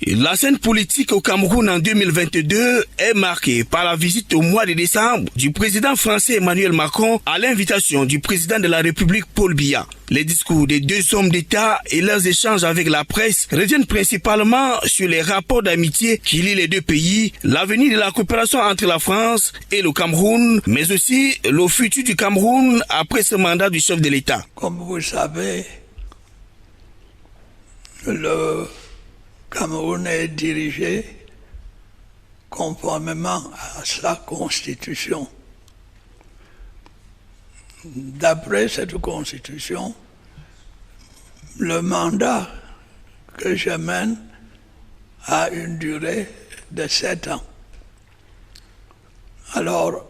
La scène politique au Cameroun en 2022 est marquée par la visite au mois de décembre du président français Emmanuel Macron à l'invitation du président de la République Paul Biya. Les discours des deux hommes d'État et leurs échanges avec la presse reviennent principalement sur les rapports d'amitié qui lient les deux pays, l'avenir de la coopération entre la France et le Cameroun, mais aussi le futur du Cameroun après ce mandat du chef de l'État. Comme vous le savez, le Cameroun est dirigé conformément à sa constitution. D'après cette constitution, le mandat que je mène a une durée de 7 ans. Alors,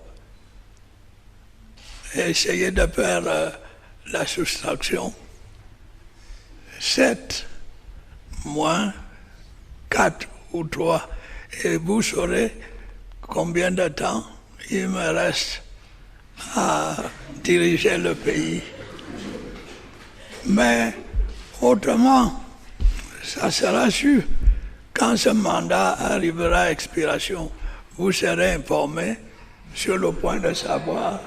essayez de faire la soustraction. 7 moins 4 ou 3, et vous saurez combien de temps il me reste à diriger le pays. Mais autrement, ça sera sûr. Quand ce mandat arrivera à expiration, vous serez informés sur le point de savoir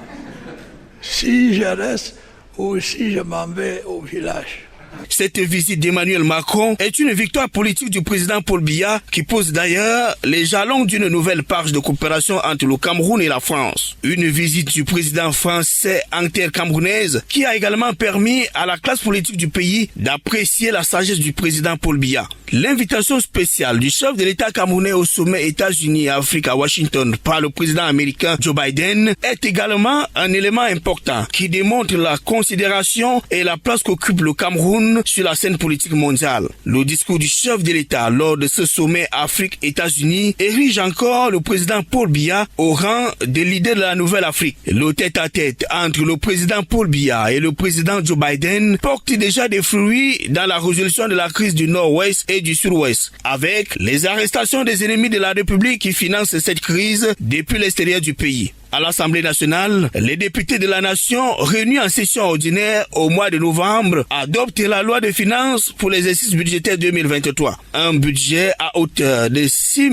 si je reste ou si je m'en vais au village. Cette visite d'Emmanuel Macron est une victoire politique du président Paul Biya qui pose d'ailleurs les jalons d'une nouvelle page de coopération entre le Cameroun et la France. Une visite du président français intercamerounaise qui a également permis à la classe politique du pays d'apprécier la sagesse du président Paul Biya. L'invitation spéciale du chef de l'État camerounais au sommet États-Unis et Afrique à Washington par le président américain Joe Biden est également un élément important qui démontre la considération et la place qu'occupe le Cameroun sur la scène politique mondiale. Le discours du chef de l'État lors de ce sommet Afrique-États-Unis érige encore le président Paul Biya au rang de leader de la nouvelle Afrique. Le tête-à-tête entre le président Paul Biya et le président Joe Biden porte déjà des fruits dans la résolution de la crise du Nord-Ouest et du Sud-Ouest, avec les arrestations des ennemis de la République qui financent cette crise depuis l'extérieur du pays. À l'Assemblée nationale, les députés de la nation réunis en session ordinaire au mois de novembre adoptent la loi de finances pour l'exercice budgétaire 2023. Un budget à hauteur de 6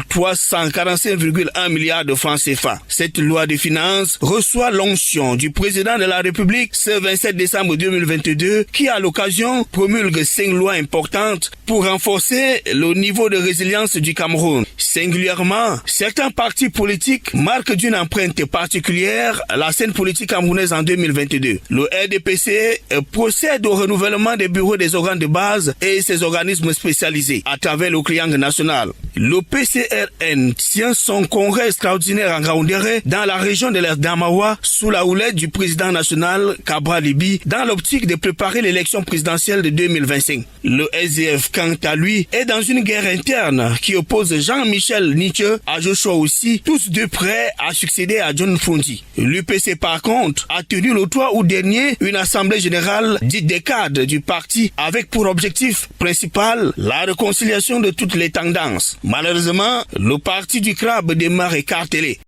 345,1 milliards de francs CFA. Cette loi de finances reçoit l'onction du président de la République ce 27 décembre 2022 qui à l'occasion promulgue 5 lois importantes pour renforcer le niveau de résilience du Cameroun. Singulièrement, certains partis politiques marquent d'une empreinte particulière la scène politique camerounaise en 2022. Le RDPC procède au renouvellement des bureaux des organes de base et ses organismes spécialisés à travers le triangle national. Le PCRN tient son congrès extraordinaire en Ngaoundéré dans la région de l'Erdamawa sous la houlette du président national Kabra Libi dans l'optique de préparer l'élection présidentielle de 2025. Le SDF, quant à lui, est dans une guerre interne qui oppose Jean-Michel Nietzsche à Joshua aussi, tous deux prêts à succéder à John Fondi. L'UPC par contre a tenu le 3 août dernier une assemblée générale dite des cadres du parti avec pour objectif principal la réconciliation de toutes les tendances. Malheureusement, le parti du crabe demeure écartelé.